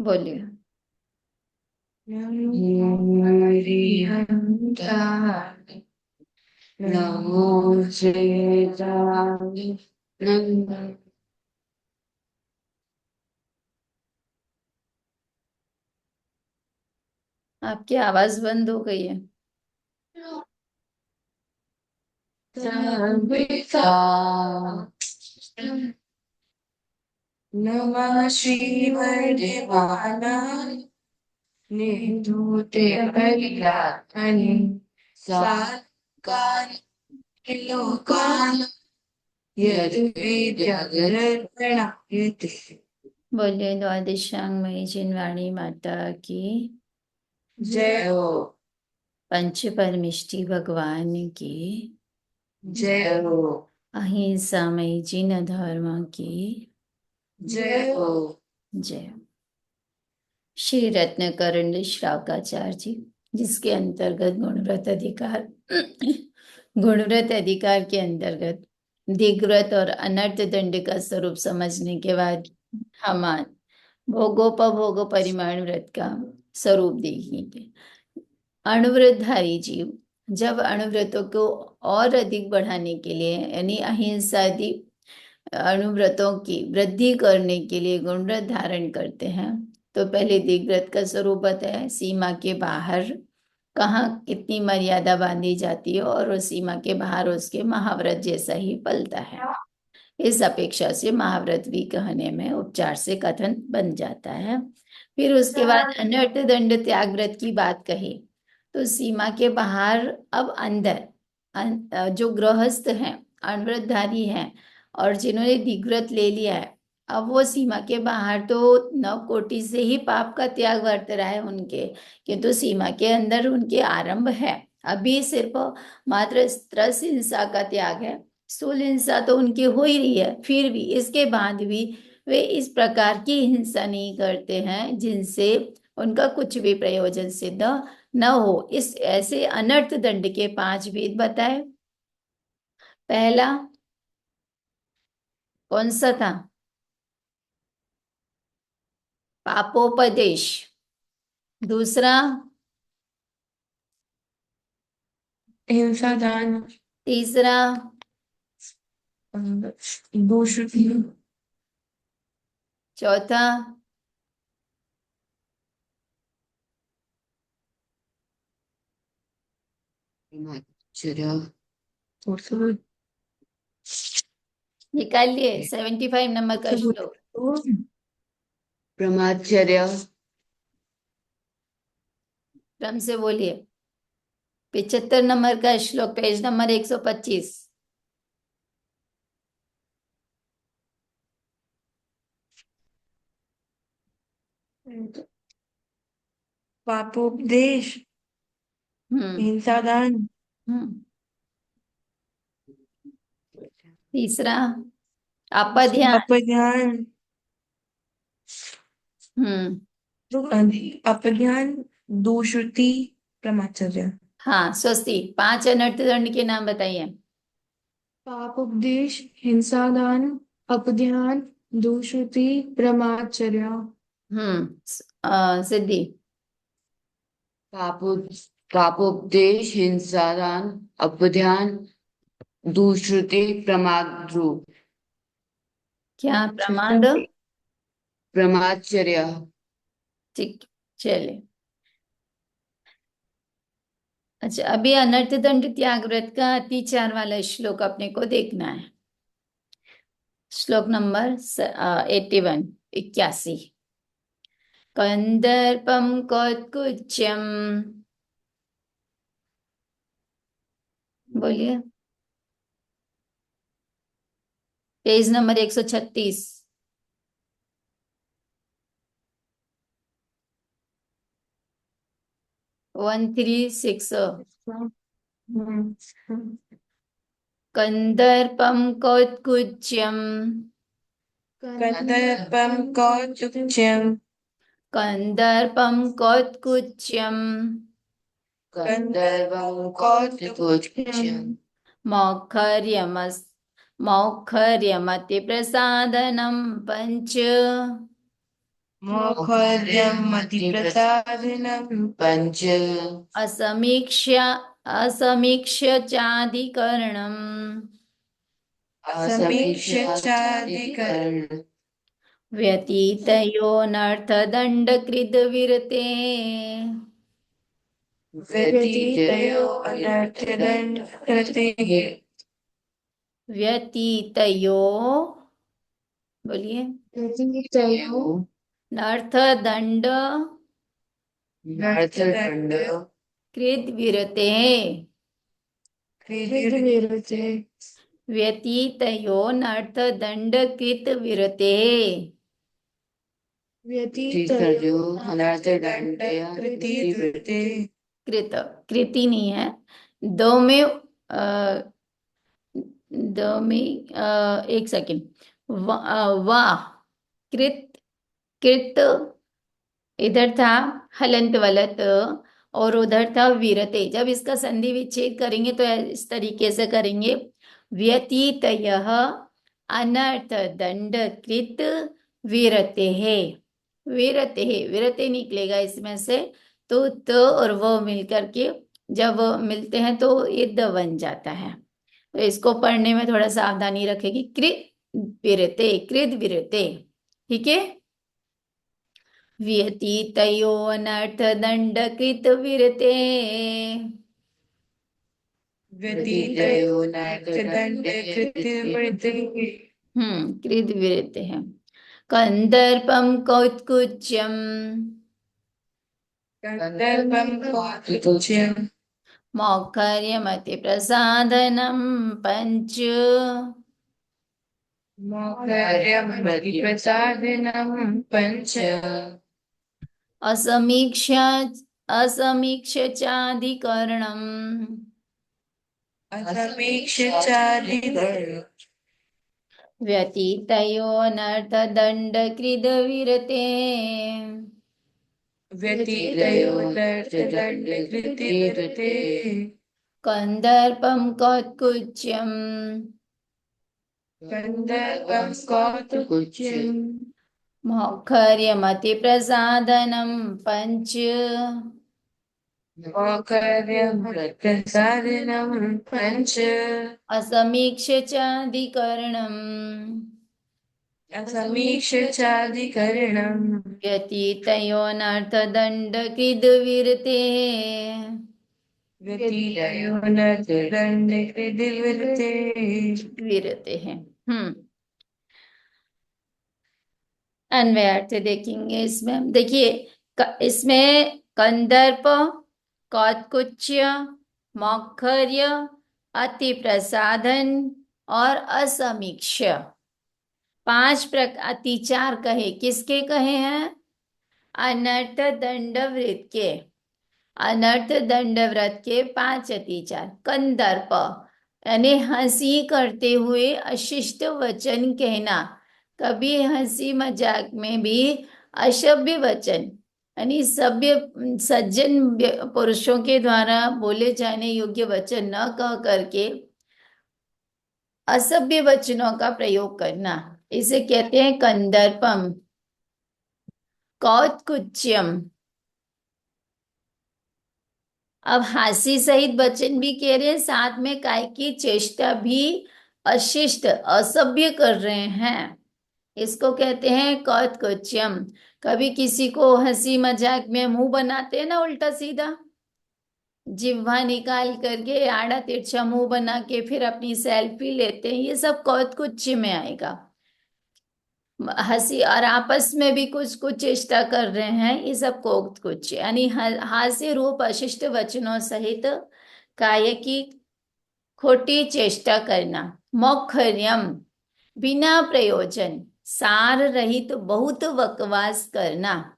बोलिए। नमो श्रीराम नमो आपकी आवाज बंद हो गई है। संविता नमः श्रीवरदेवानाय निधूते अभिलाषणि सात्कारि लोकान् यद्विद्यागरर्पणायते। बोलिए द्वादशांग जिनवाणी माता की जय हो। पंच परमिष्टि भगवान की जय हो। अहिंसा मई जिन धर्म की जय हो। जय। श्री रत्नकरण श्रावकाचार्य जी, जिसके अंतर्गत गुणव्रत अधिकार के अंतर्गत दिग्व्रत और अनर्थ दंड का स्वरूप समझने के बाद हम भोगोपभोग परिमाण व्रत का स्वरूप देखेंगे। अणुव्रतधारी जीव जब अणुव्रतों को और अधिक बढ़ाने के लिए यानी अहिंसादि अणुव्रतों की वृद्धि करने के लिए गुणव्रत धारण करते हैं, तो पहले दिग्व्रत का स्वरूप बताया, सीमा के बाहर कहाँ कितनी मर्यादा बांधी जाती है और उस सीमा के बाहर उसके महाव्रत जैसा ही पलता है। इस अपेक्षा से महाव्रत भी कहने में उपचार से कथन बन जाता है। फिर उसके बाद अनर्थ दंड त्याग व्रत की बात कही, तो सीमा के बाहर अब अंदर जो गृहस्थ हैं, अनव्रतधारी हैं और जिन्होंने दिग्व्रत ले लिया है, अब वो सीमा के बाहर तो नव कोटि से ही पाप का त्याग वर्त रहा है उनके, किंतु सीमा के अंदर उनके आरंभ है। अभी सिर्फ मात्र त्रस हिंसा का त्याग है, स्थूल हिंसा तो उनकी हो ही रही है, फिर भी इसके बाद भी वे इस प्रकार की हिंसा नहीं करते हैं जिनसे उनका कुछ भी प्रयोजन सिद्ध न हो। इस ऐसे अनर्थ दंड के 5 भेद बताए। पहला कौन सा था? पापोपदेश। दूसरा? हिंसा दान। तीसरा? दूषित। चौथा? निकालिए 75 नंबर का श्लोक। ब्रह्मचर्य। क्रम से बोलिए। 75 नंबर का श्लोक, पेज नंबर 125। पापोपदेश। हम्म। हिंसा दान। हम्म। तीसरा? अपध्यान। अपज्ञान। हम्म। अपज्ञान। दुष्कृति। ब्रह्मचर्य। हाँ, स्वस्ति। 5 अनर्थ दंड के नाम बताइए। पापोपदेश, हिंसा दान, अपध्यान, दुष्कृति, ब्रह्मचर्य। सिद्धि। पापो पापोपदेश, हिंसादान, अपध्यान, दुष्कृति, प्रमाद्रू। क्या प्रमाद? ब्रह्मचर्य। ठीक, चलिए। अच्छा, अभी अनर्थ दंड त्याग व्रत का अतिचार वाला श्लोक अपने को देखना है। श्लोक नंबर 81, 81। कंदर्पम कौत्कुच्यम। बोलिए। Page number 136। 136। कंदर्पम कौत्कुच्यम। कदर्पम कौतुक्यम। कंदर्पम कौत्कुच्यम। गंधर्वं कौतुक्यम। मौखर्यमस् मौखर्यमति प्रसादनं पंच। मोक्षयम् अतिप्रसादनम् पञ्च असमीक्ष्य असमीक्ष्य चाधिकरणम् असमीक्ष्य चाधिकरण व्यतीतयोऽनर्थदण्डकृद्विरते व्यतीतयो अनर्थदण्ड कृते व्यतीतयो बोलिए व्यतीतयो नर्थदण्ड नर्थदण्ड कृद्विरते कृद्विरते व्यतीतयोऽनर्थदण्डकृद्विरते व्यतीतयो अनर्थदण्ड कृते कृत कृति नहीं है। दो में एक सेकंड। वाह कृत कृत इधर था हलंत वलत और उधर था विरते। जब इसका संधि विच्छेद करेंगे तो इस तरीके से करेंगे। व्यतीतयः अनर्थ दंड कृत विरते है। विरते है विरते निकलेगा इसमें से। तो त और वो मिलकर के जब मिलते हैं तो ये द बन जाता है। तो इसको पढ़ने में थोड़ा सावधानी रखेगी। कृत विरते कृत विरते। ठीक है। व्यतीतयोऽनर्थदण्डकृतविरते व्यतीतयो नर्थदण्ड कृते कृतविरते है। कन्दर्पं कौत्कुच्यं कन्दर्पं कौतुच्यं मौखर्यमतिप्रसादनं पञ्च मोक्षयम् प्रतिप्रसादनम् पञ्च असमीक्ष्य असमीक्ष्य चाधिकरणम् असमीक्ष्य चाधिकरण व्यतीतयोऽनर्थदण्डकृतविरते व्यतीतयो नर्थदण्ड कृते कन्दर्पं कौत्कुच्यं कन्दर्पं कौतुकुच्यम् मौखर्यमतिप्रसादनं पञ्च मोक्षयम् प्रतिप्रसादनम् पञ्च असमीक्ष्य चाधिकरणम् असमीक्ष्य चाधिकरणम् व्यतीतयोऽनर्थदण्डकृतविरते व्यतीतयो नर्थदण्ड कृते विरते हैं। अन्वयार्थ देखेंगे इसमें हम। देखिए इसमें कंदर्प कौत्कुच्य मौखर्य अति प्रसादन और असमीक्ष्य अति चार कहे। किसके कहे हैं? अनर्थ दंड वृत्त के। अनर्थ दंड व्रत के 5 अतिचार। कंदर्प यानी हंसी करते हुए अशिष्ट वचन कहना। कभी हंसी मजाक में भी अशभ्य वचन यानी सभ्य सज्जन पुरुषों के द्वारा बोले जाने योग्य वचन न कह करके असभ्य वचनों का प्रयोग करना, इसे कहते हैं कंदर्पम। कौत्कुच्यम, अब हास्य सहित वचन भी कह रहे हैं, साथ में काय की चेष्टा भी अशिष्ट असभ्य कर रहे हैं, इसको कहते हैं कौत्कुच्यम। कभी किसी को हंसी मजाक में मुंह बनाते हैं ना उल्टा सीधा, जिह्वा निकाल करके आड़ा तिरछा मुंह बना के फिर अपनी सेल्फी लेते हैं, ये सब कौत्कुच्य में आएगा। हंसी और आपस में भी कुछ कुछ चेष्टा कर रहे हैं, ये सब कौत्कुच्य यानी हास्य रूप अशिष्ट वचनों सहित काय की खोटी चेष्टा करना। मौखर्यम, बिना प्रयोजन सार रहित बहुत बकवास करना।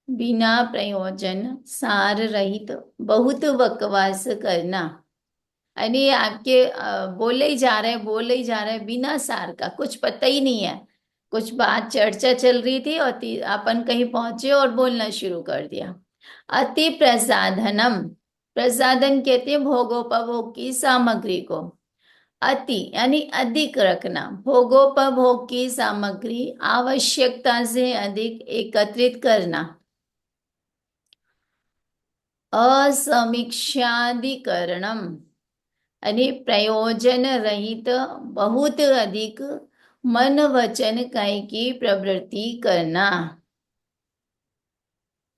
बिना प्रयोजन सार रहित बहुत बकवास करना यानी आपके बोले ही जा रहे बोले ही जा रहे बिना सार का, कुछ पता ही नहीं है। कुछ बात चर्चा चल रही थी और अपन कहीं पहुंचे और बोलना शुरू कर दिया। अति प्रसाधनम, प्रसाधन कहते हैं भोगोपभोग की सामग्री को। अति यानी अधिक रखना, भोगोपभोग की सामग्री आवश्यकता से अधिक एकत्रित करना। असमीक्षाधिकरणम यानी प्रयोजन रहित बहुत अधिक मन वचन काय की प्रवृत्ति करना।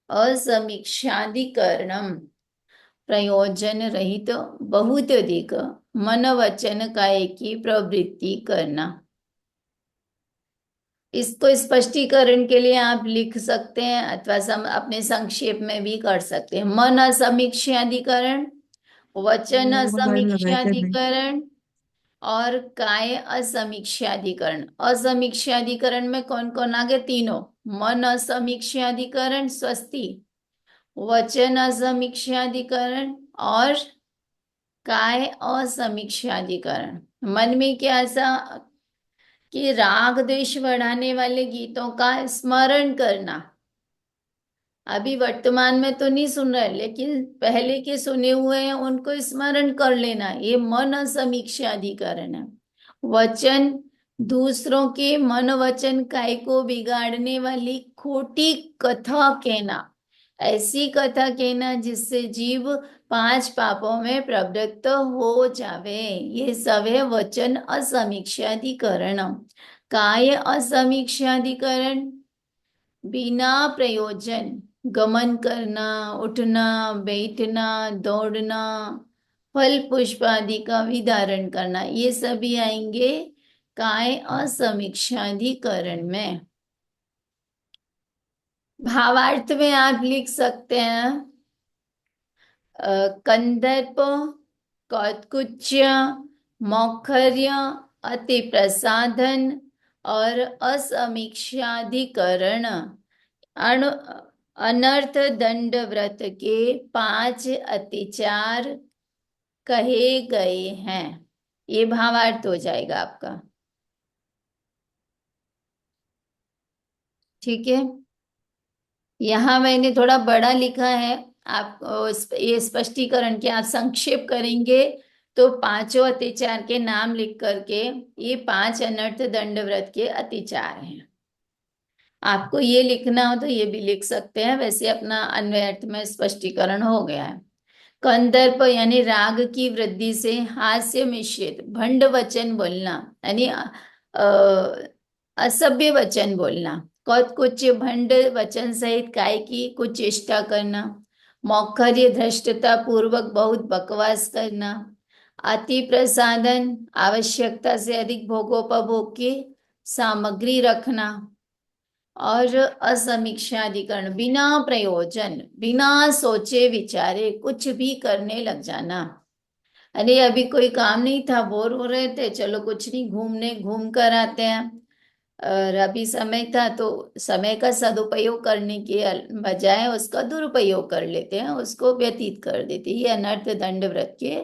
असमीक्षाधिकरणम प्रयोजन रहित बहुत अधिक मन वचन काय की प्रवृत्ति करना। इसको स्पष्टीकरण के लिए आप लिख सकते हैं अथवा अपने संक्षेप में भी कर सकते हैं। मन असमीक्षाधिकरण, वचन असमीक्षाधिकरण और काय असमीक्षाधिकरण। असमीक्षाधिकरण में कौन कौन आ गए? तीनों। मन असमीक्षाधिकरण स्वस्ति, वचन असमीक्षाधिकरण और काय असमीक्षाधिकरण। मन में क्या ऐसा कि राग द्वेष बढ़ाने वाले गीतों का स्मरण करना। अभी वर्तमान में तो नहीं सुन रहे, लेकिन पहले के सुने हुए हैं उनको स्मरण कर लेना, ये मन समीक्षा अधिकरण है। वचन, दूसरों के मन वचन काय को बिगाड़ने वाली खोटी कथा कहना, ऐसी कथा कहना जिससे जीव पांच पापों में प्रवृत्त हो जावे, ये सब है वचन असमीक्षाधिकरण। काय असमीक्षाधिकरण, बिना प्रयोजन गमन करना, उठना, बैठना, दौड़ना, फल पुष्प आदि का भी धारण करना, ये सभी आएंगे काय असमीक्षाधिकरण में। भावार्थ में आप लिख सकते हैं कंदर्प, कौतकुच्य, मौखर्य, अति प्रसाधन और असमीक्षाधिकरण अण अनर्थ दंड व्रत के पांच अतिचार कहे गए हैं। ये भावार्थ हो जाएगा आपका। ठीक है, यहाँ मैंने थोड़ा बड़ा लिखा है, आप ये स्पष्टीकरण के आप संक्षेप करेंगे तो पांचों अतिचार के नाम लिख करके, ये पांच अनर्थ दंड व्रत के अतिचार हैं। आपको ये लिखना हो तो ये भी लिख सकते हैं, वैसे अपना अन्वय अर्थ में स्पष्टीकरण हो गया है। कंदर्प यानी राग की वृद्धि से हास्य मिश्रित भंड वचन बोलना, यानी असभ्य वचन बोलना। कुछ भंड वचन सहित काय की कुछ चेष्टा करना। मौखर्य धृष्टता पूर्वक बहुत बकवास करना। अति प्रसादन आवश्यकता से अधिक भोगोपभोग की सामग्री रखना। और असमीक्षाधिकरण बिना प्रयोजन, बिना सोचे विचारे कुछ भी करने लग जाना। अरे अभी कोई काम नहीं था, बोर हो रहे थे, चलो कुछ नहीं, घूम कर आते हैं। और अभी समय था तो समय का सदुपयोग करने के बजाय उसका दुरुपयोग कर लेते हैं, उसको व्यतीत कर देते हैं। ये अनर्थ दंड व्रत के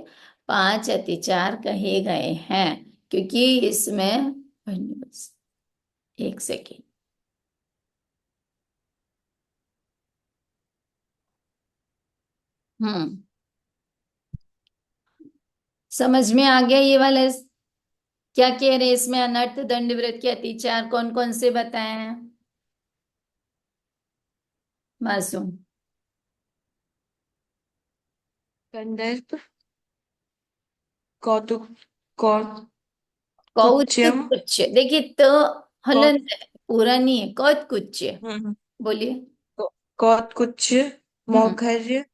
पांच अतिचार कहे गए हैं, क्योंकि इसमें एक सेकेंड, हम्म, समझ में आ गया ये वाला? क्या कह रहे हैं इसमें? अनर्थ दंड व्रत के अतिचार कौन कौन से बताए हैं मासूम? कंदर्प, कौतुक, कौत कौतकुच्यम, कुच्य, देखिए तो कौत हलन पूरा नहीं है, कौत कुच्य हम्म बोलिए। कौतकुच्य, हम्म मौखर्य,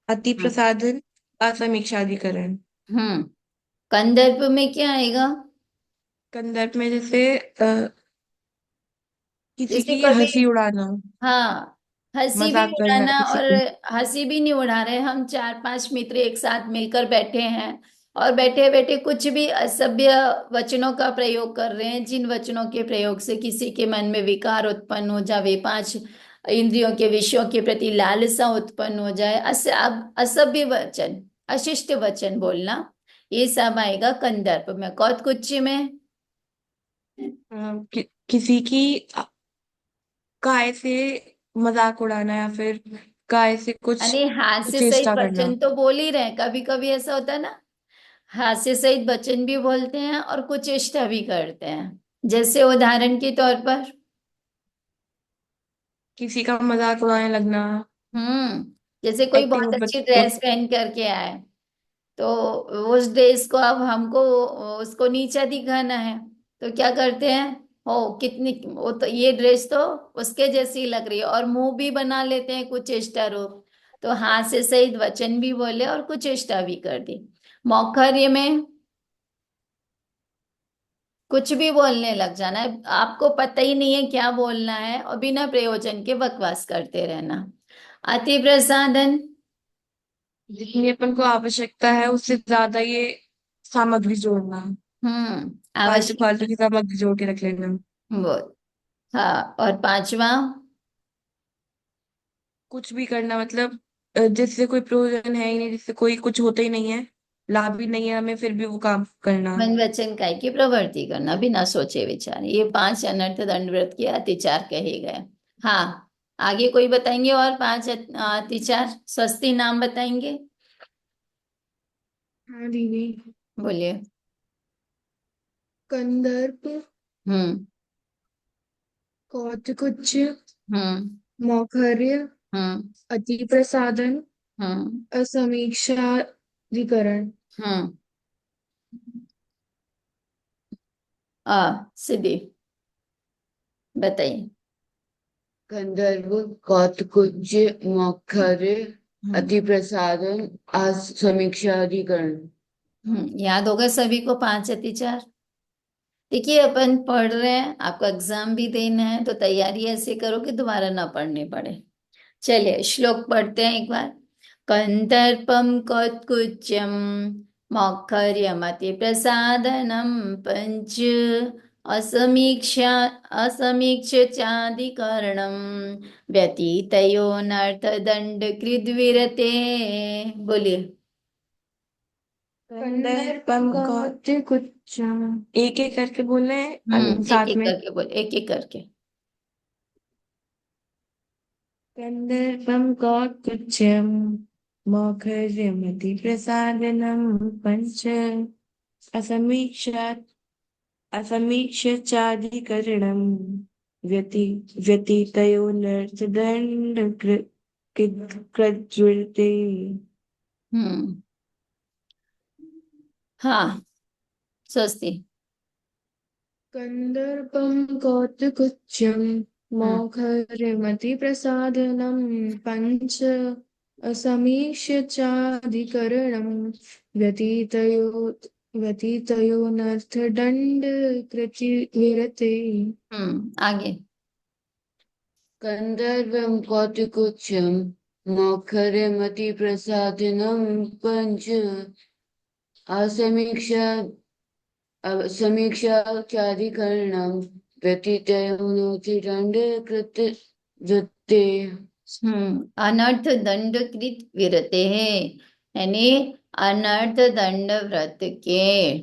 अति हम्म प्रसादन, असमीक्षाधिकरण। हम्म। कंदर्प में क्या आएगा? कंदर्प में जैसे किसी जैसे की कभी, हंसी उड़ाना, हाँ, हंसी भी मजाक करना उड़ाना, किसी और की। हंसी भी नहीं उड़ा रहे, हम चार पांच मित्र एक साथ मिलकर बैठे हैं और बैठे बैठे कुछ भी असभ्य वचनों का प्रयोग कर रहे हैं, जिन वचनों के प्रयोग से किसी के मन में विकार उत्पन्न हो जावे, पांच इंद्रियों के विषयों के प्रति लालसा उत्पन्न हो जाए, असभ्य वचन, अशिष्ट वचन बोलना, ये सब आएगा कंदर्प में। कौतकुच्च में किसी की काय से मजाक उड़ाना या फिर काय से कुछ यानी हास्य सहित चेष्टा करना। वचन तो बोल ही रहे हैं, कभी कभी ऐसा होता है ना, हास्य सहित वचन भी बोलते हैं और कुछ चेष्टा भी करते हैं। जैसे उदाहरण के तौर पर, किसी का मजाक उड़ाने लगना। हम्म, जैसे कोई एक्टिंग बहुत अच्छी ऊपर। ड्रेस पहन करके आए, तो उस ड्रेस को अब हमको उसको नीचा दिखाना है, तो क्या करते हैं, हो कितनी, वो तो ये ड्रेस तो उसके जैसी लग रही है, और मुंह भी बना लेते हैं कुछ चेष्टा रूप। तो हाथ से सहित वचन भी बोले और कुछ चेष्टा भी कर दी। मौखर्य में कुछ भी बोलने लग जाना है, आपको पता ही नहीं है क्या बोलना है, और बिना प्रयोजन के बकवास करते रहना। अति प्रसादन, जितनी अपन को आवश्यकता है उससे ज्यादा ये सामग्री जोड़ना। फालतू आवश्यक, फालतू की सामग्री जोड़ के रख लेना। वो, हाँ, और पांचवा, कुछ भी करना मतलब जिससे कोई प्रयोजन है ही नहीं, जिससे कोई कुछ होता ही नहीं है, लाभ भी नहीं है हमें, फिर भी वो काम करना। मन वचन काय की प्रवृत्ति करना बिना सोचे विचारे, ये पांच अनर्थ दंड व्रत के अतिचार कहे गए। हाँ, आगे कोई बताएंगे और पांच अतिचार, स्वस्ति नाम बताएंगे, हाँ दीदी। बोलिए। कंदर्प, हम्म। कौतकुच्च, हम्म। मौखर्य, हम्म। अति प्रसादन, हम्म। असमीक्षाधिकरण। हम्म। सिद्धि, बताइए। गंधर्व कौतकुज मौखर्य हम्म। अति प्रसादन समीक्षाधिकरण। याद होगा सभी को पांच अतिचार। देखिए, अपन पढ़ रहे हैं, आपको एग्जाम भी देना है, तो तैयारी ऐसे करो कि दोबारा ना पढ़नी पड़े। चलिए श्लोक पढ़ते हैं एक बार। कंदर्पम कौत्कुच्यम मौखर्यमति प्रसादनम पंच असमीक्षा असमीक्ष चादिकरणम व्यतीतयोनर्थ दंड कृद्विरते। बोलिए। कंदर्पम कौतकुच्च, एक एक करके बोलना है एक साथ एक में। करके बोल, एक एक करके। कंदर्पम कौतकुच्चम मौखर्यमति प्रसादनम पंच असमीक्षा असमीक्ष्यचाधिकरणं व्यति व्यतीतयोर्नर्थदण्डकृते। हम्म। हाँ, स्वस्ति। कन्दर्पं कौतुकुच्यं हम्म। मौखर्यमतिप्रसादनं पञ्च असमीक्ष्य चाधिकरणं व्यतीतयो व्यतीतयोनर्थदण्डकृतिविरते। आगे। गंधर्वं कौतकुच्छं मौखर्यमति प्रसादनम पंच असमीक्षा समीक्षाचाधिकरणं व्यतीतयोनोतिदण्ड कृत वृत्ते। अनर्थ दंड कृत विरते है, यानी अनर्थ दंड व्रत के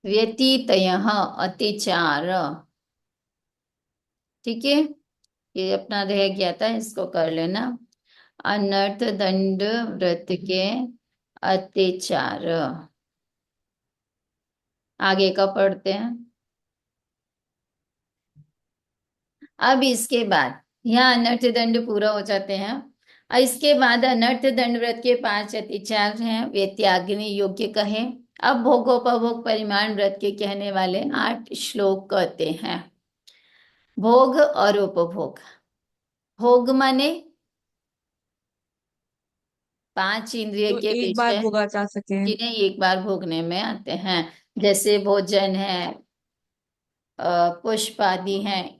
व्यतीतय अतिचार। ठीक है, ये अपना रह गया था, इसको कर लेना। अनर्थ दंड व्रत के अत्याचार, आगे का पढ़ते हैं। अब इसके बाद यहाँ अनर्थ दंड पूरा हो जाते हैं, और इसके बाद अनर्थ दंड व्रत के पांच अतिचार हैं, वे त्यागने योग्य कहे। अब भोगोपभोग परिमाण व्रत के कहने वाले 8 श्लोक कहते हैं। भोग और उपभोग। भोग माने पांच इंद्रिय जो के एक बार विषय भोगा जा सके। जिन्हें एक बार भोगने में आते हैं। जैसे भोजन है, पुष्प आदि हैं,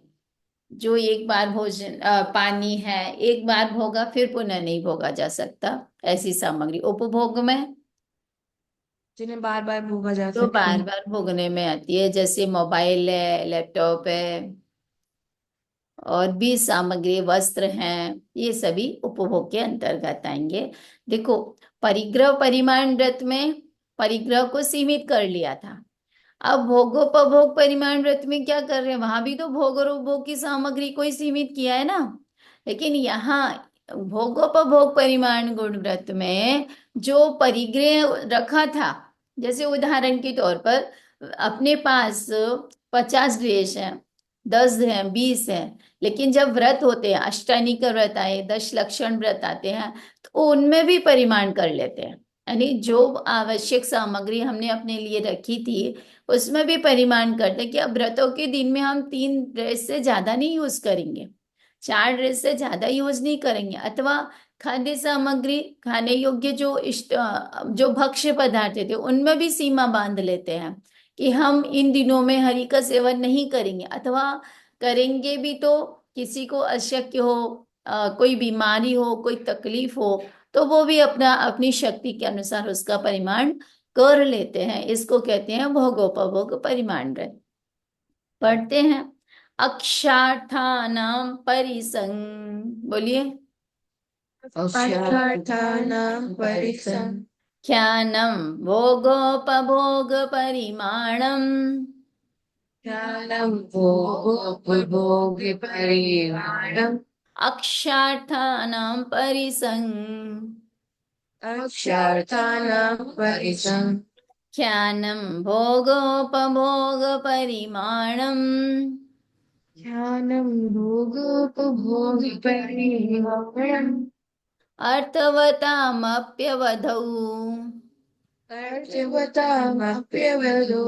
जो एक बार भोजन, पानी है, एक बार भोगा फिर पुनः नहीं भोगा जा सकता, ऐसी सामग्री उपभोग में जिन्हें बार बार भोगा जा तो सके। बार बार भोगने में आती है, जैसे मोबाइल है, लैपटॉप है, और भी सामग्री, वस्त्र हैं, ये सभी उपभोग के अंतर्गत आएंगे। देखो, परिग्रह परिमाण व्रत में परिग्रह को सीमित कर लिया था। अब भोगोपभोग परिमाण व्रत में क्या कर रहे हैं, वहां भी तो भोग और उपभोग की सामग्री को ही सीमित किया है ना। लेकिन यहाँ भोगोपभोग परिमाण गुण व्रत में जो परिग्रह रखा था, जैसे उदाहरण के तौर पर अपने पास 50 ड्रेस हैं, 10 हैं, 20 हैं, लेकिन जब व्रत होते हैं, अष्टानी का व्रत आए, 10 लक्षण व्रत आते हैं, तो उनमें भी परिमाण कर लेते हैं। यानी जो आवश्यक सामग्री हमने अपने लिए रखी थी उसमें भी परिमाण करते हैं कि अब व्रतों के दिन में हम 3 ड्रेस से ज्यादा नहीं यूज करेंगे, 4 ड्रेस से ज्यादा यूज नहीं करेंगे, अथवा खाद्य सामग्री, खाने योग्य जो इष्ट जो भक्ष्य पदार्थ थे उनमें भी सीमा बांध लेते हैं कि हम इन दिनों में हरि का सेवन नहीं करेंगे, अथवा करेंगे भी तो किसी को अशक्य हो, कोई बीमारी हो, कोई तकलीफ हो, तो वो भी अपना अपनी शक्ति के अनुसार उसका परिमाण कर लेते हैं। इसको कहते हैं भोगोपभोग परिमाण व्रत। पढ़ते हैं, अक्षार्थानाम परिसंग, बोलिए, अक्षार्थानां परिसं ख्यानं भोगोपभोग परिमाणम् ज्ञानं भोगोपभोगपरिमाणम् अक्षार्थानां परिसंग अक्षार्थानां परिसं ख्यानं भोगोपभोग परिमाणम् ज्ञानं भोगोपभोगपरिमाणम् अर्थवतामप्यवधौ अर्थवतामप्यवदो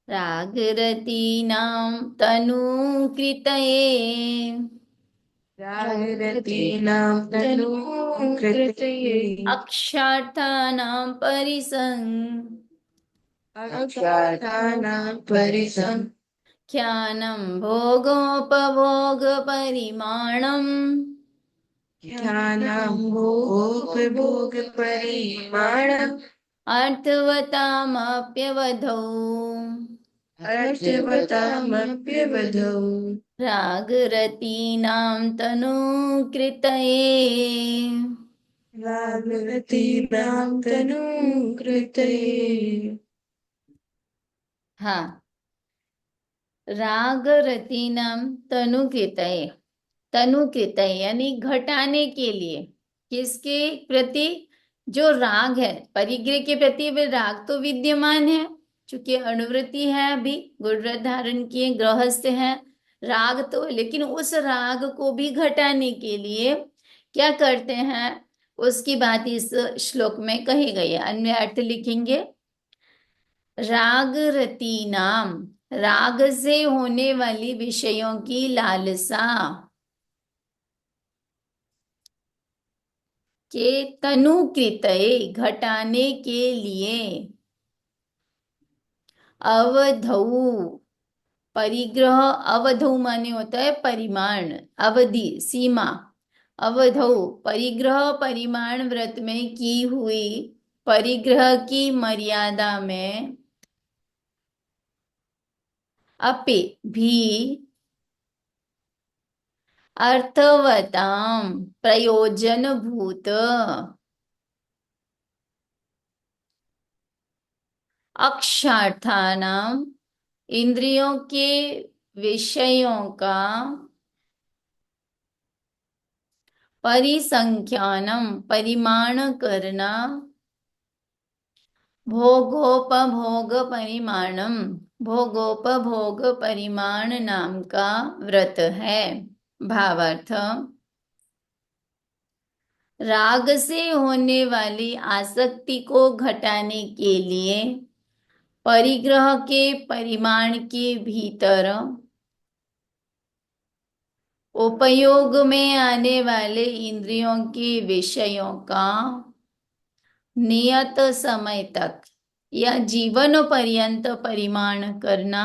रागरतीनां तनूकृतये रागरतीनां तनूकृतये अक्षार्थानां परिसंग अक्षार्थानां परिसं ख्यानं भोगोपभोग परिमाणम् ज्ञानं भोगोपभोगपरिमाणम् अर्थवतामप्यवधौ अर्थवतामप्यवधौ रागरतीनां तनूकृतये रागरतीनां तनूकृतये। हाँ, रागरतीनां तनूकृतये, तनूकृतये यानी घटाने के लिए, किसके प्रति? जो राग है, परिग्रह के प्रति वे राग तो विद्यमान है, चूंकि अनुवृत्ति है, अभी गुण धारण किए, गृहस्थ है, राग तो, लेकिन उस राग को भी घटाने के लिए क्या करते हैं, उसकी बात इस श्लोक में कही गई है। अन्य अर्थ लिखेंगे, राग रति नाम, राग से होने वाली विषयों की लालसा के तनुकृतये, घटाने के लिए, अवधौ, परिग्रह, अवधौ माने होता है परिमाण, अवधि, सीमा, अवधौ परिग्रह परिमाण व्रत में की हुई परिग्रह की मर्यादा में अपि भी अर्थवताम प्रयोजन भूत अक्षार्थानाम, इंद्रियों के विषयों का परिसंख्यानम, परिमाण करना, भोगोपभोग परिमाणम, भोगोपभोग परिमाण नाम का व्रत है। भावार्थ, राग से होने वाली आसक्ति को घटाने के लिए परिग्रह के परिमाण के भीतर उपयोग में आने वाले इंद्रियों के विषयों का नियत समय तक या जीवन पर्यंत परिमाण करना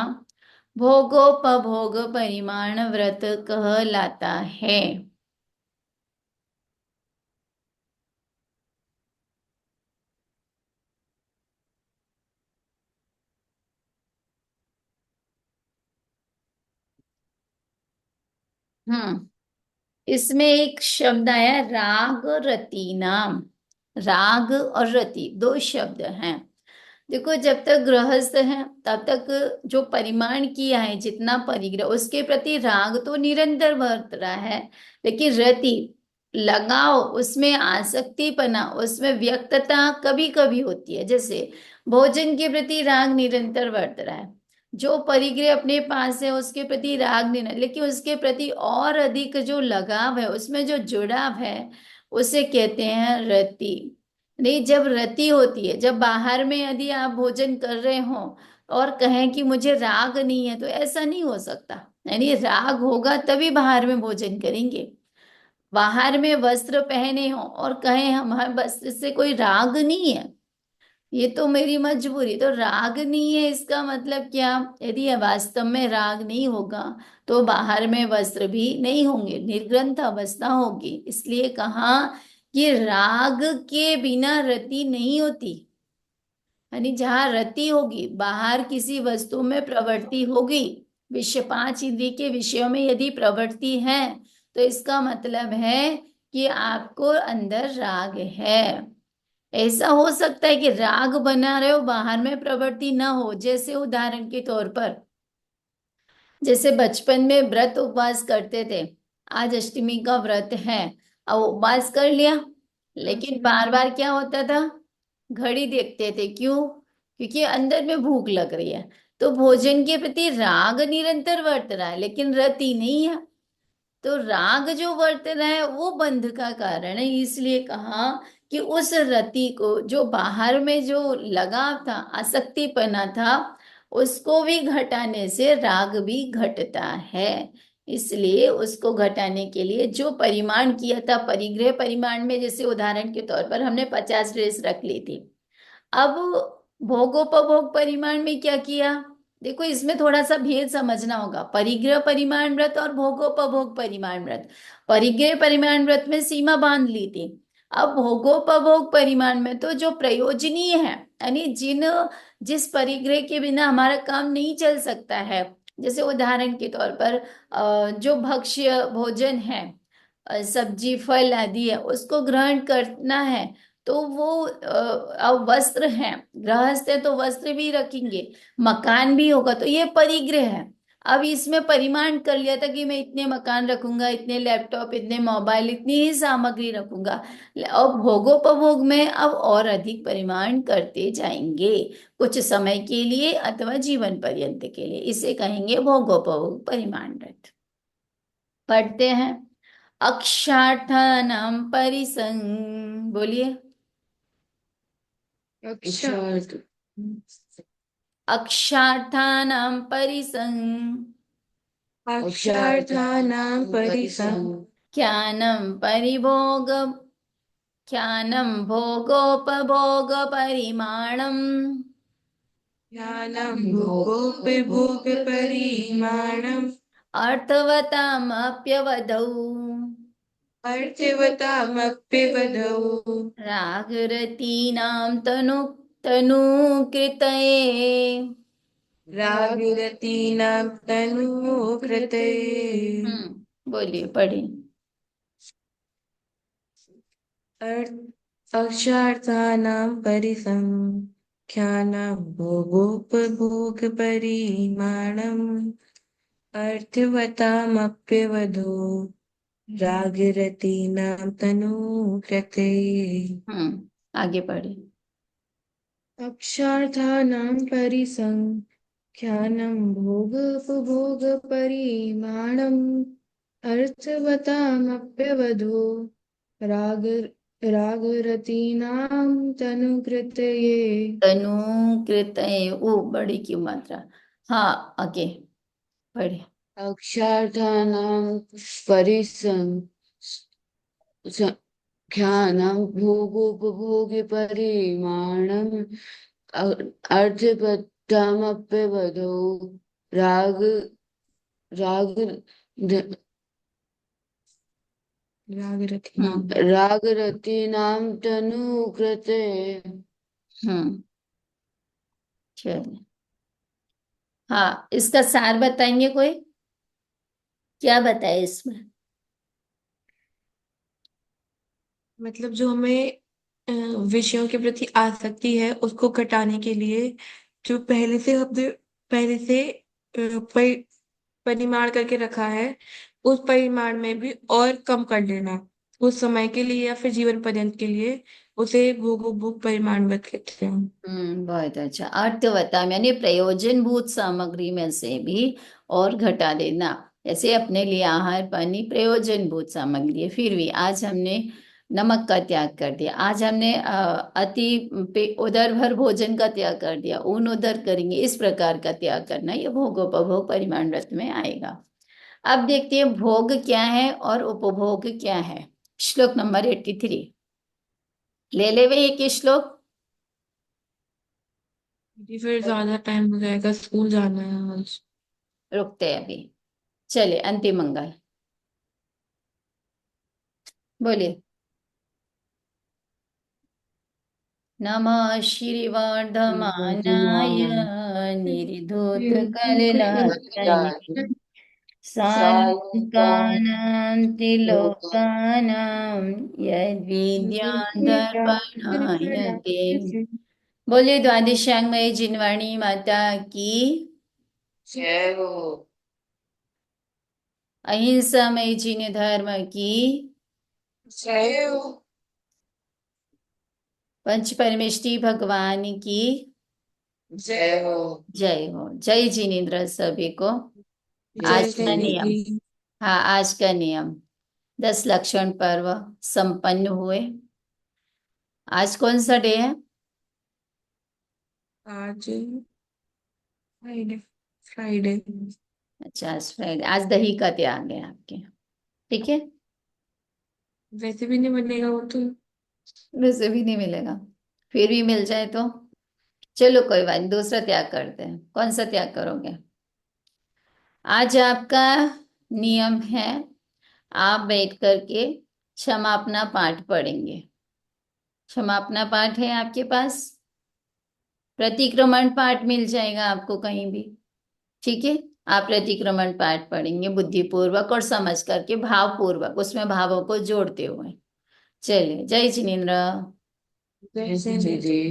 भोगोपभोग परिमाण व्रत कहलाता है। इसमें एक शब्द आया राग रति नाम, राग और रति दो शब्द हैं। देखो, जब तक गृहस्थ है तब तक जो परिमाण किया है, जितना परिग्रह, उसके प्रति राग तो निरंतर बढ़ रहा है, लेकिन रति लगाव, उसमें आसक्तिपना, उसमें व्यक्तता कभी कभी होती है। जैसे भोजन के प्रति राग निरंतर वर्त रहा है, जो परिग्रह अपने पास है उसके प्रति राग नहीं, लेकिन उसके प्रति और अधिक जो लगाव है, उसमें जो जुड़ाव है, उसे कहते हैं रति। नहीं, जब रति होती है, जब बाहर में यदि आप भोजन कर रहे हो और कहें कि मुझे राग नहीं है, तो ऐसा नहीं हो सकता। यानी राग होगा तभी बाहर में भोजन करेंगे। बाहर में वस्त्र पहने हो और कहें हमारे वस्त्र से कोई राग नहीं है, ये तो मेरी मजबूरी, तो राग नहीं है इसका मतलब क्या? यदि वास्तव में राग नहीं होगा तो बाहर में वस्त्र भी नहीं होंगे, निर्ग्रंथ अवस्था होगी। इसलिए कहा कि राग के बिना रति नहीं होती। यानी जहां रति होगी, बाहर किसी वस्तु में प्रवृत्ति होगी, विषय पांच इंद्रिय के विषयों में यदि प्रवृत्ति है, तो इसका मतलब है कि आपको अंदर राग है। ऐसा हो सकता है कि राग बना रहे हो, बाहर में प्रवृत्ति ना हो। जैसे उदाहरण के तौर पर, जैसे बचपन में व्रत उपवास करते थे, आज अष्टमी का व्रत है, अब उपवास कर लिया, लेकिन बार बार क्या होता था, घड़ी देखते थे। क्यों? क्योंकि अंदर में भूख लग रही है। तो भोजन के प्रति राग निरंतर वर्त रहा है, लेकिन रति नहीं है। तो राग जो वर्त रहा है वो बंध का कारण है। इसलिए कहा कि उस रति को, जो बाहर में जो लगाव था, आसक्तिपना था, उसको भी घटाने से राग भी घटता है। इसलिए उसको घटाने के लिए जो परिमाण किया था, परिग्रह परिमाण में, जैसे उदाहरण के तौर पर हमने 50 ड्रेस रख ली थी। अब भोगोपभोग परिमाण में क्या किया? देखो, इसमें थोड़ा सा भेद समझना होगा, परिग्रह परिमाण व्रत और भोगोपभोग परिमाण व्रत। परिग्रह परिमाण व्रत में सीमा बांध ली थी। अब भोगोपभोग परिमाण में तो जो प्रयोजनीय है, यानी जिस परिग्रह के बिना हमारा काम नहीं चल सकता है, जैसे उदाहरण के तौर पर जो भक्ष्य भोजन है, सब्जी फल आदि है, उसको ग्रहण करना है, तो वो अब वस्त्र हैं, गृहस्थ है तो वस्त्र भी रखेंगे, मकान भी होगा, तो ये परिग्रह है। अब इसमें परिमाण कर लिया था कि मैं इतने मकान रखूंगा, इतने लैपटॉप, इतने मोबाइल, इतनी ही सामग्री रखूंगा। अब भोगोपभोग में अब और अधिक परिमाण करते जाएंगे, कुछ समय के लिए अथवा जीवन पर्यंत के लिए। इसे कहेंगे भोगोपभोग परिमाण व्रत। पढ़ते हैं। अक्षार्थानाम परिसंग, बोलिए। अक्षार्थ अक्षार्थानां परिसंग अक्षार्थानां परिसं ज्ञानं परिभोग ज्ञानं भोगोपभोग परिमाणम् ज्ञानं भोगोपभोगपरिमाणम् अर्थवतामप्यवधौ अर्थिवतामप्यवधौ रागरतीनां तनुकृतये। रागरतीनां तनूकृते। बोलिए, पढ़िए। अक्षार्थानां परिसंख्यानां भोगोपभोगपरिमाणम् अर्थवतामप्यवधो रागरतीनां तनूकृते। आगे पढ़िए। अक्षार्थानां परिसंख्यानं भोगोपभोगपरिमाणम् अर्थवतामप्यवधो राग रागरतीनां तनुकृतये। तनुकृतये, ओ बड़ी की मात्रा। हाँ, आगे पढ़िए। अक्षार्थानां परिसंख्यानं भोगोपभोगपरिमाणम् अर्थवत्तामप्यवधौ राग राग रागरतीनां तनुकृते। हम्म चलिए। हाँ, इसका सार बताएंगे कोई? क्या बताए इसमें? मतलब जो हमें विषयों के प्रति आसक्ति है उसको घटाने के लिए जो पहले से परिमाण करके रखा है, उस परिमाण में भी और कम कर लेना। उस समय के लिए या फिर जीवन पर्यंत के लिए, उसे भोगोपभोग परिमाणवत कहते हैं। बहुत अच्छा। अर्थवत्ता यानी प्रयोजनभूत सामग्री में से भी और घटा देना। जैसे अपने लिए आहार पानी प्रयोजनभूत सामग्री है, फिर भी आज हमने नमक का त्याग कर दिया, आज हमने उदर भर भोजन का त्याग कर दिया, ऊन उदर करेंगे, इस प्रकार का त्याग करना ये भोगोपभोग परिमाण व्रत में आएगा। अब देखते हैं भोग क्या है और उपभोग क्या है। श्लोक नंबर 83 ले वे एक श्लोक। जी, फिर ज्यादा टाइम हो जाएगा, स्कूल जाना है आज। रुकते हैं अभी। चलिए अंतिम मंगल बोलिए। नमः श्रीवर्धमानाय निर्धूत कलिलासने सात्विकानां त्रिलोकानां यद्विद्यां दर्पणाय ते। बोलिए द्वादशांगमयी जिनवाणी माता की, जय हो। अहिंसामयी जिन धर्म की, जय हो। पंच परमेष्टि भगवान की जय हो। जय हो। जय जिनेन्द्र सभी को। जय आज का जय नियम, जी। हाँ आज का नियम 10 लक्षण पर्व संपन्न हुए। आज कौन सा डे है? आज फ्राइडे। फ्राइडे। अच्छा आज फ्राइडे, आज दही का त्याग है आपके, ठीक है। वैसे भी नहीं बनेगा वो तो। वैसे भी नहीं मिलेगा, फिर भी मिल जाए तो चलो कोई बात नहीं, दूसरा त्याग करते हैं। कौन सा त्याग करोगे? आज आपका नियम है, आप बैठ करके क्षमापना पाठ पढ़ेंगे। क्षमापना पाठ है आपके पास, प्रतिक्रमण पाठ मिल जाएगा आपको कहीं भी, ठीक है। आप प्रतिक्रमण पाठ पढ़ेंगे बुद्धिपूर्वक और समझ करके, भाव पूर्वक, उसमें भावों को जोड़ते हुए। चलिए जय जिनेन्द्र। जय जय जी।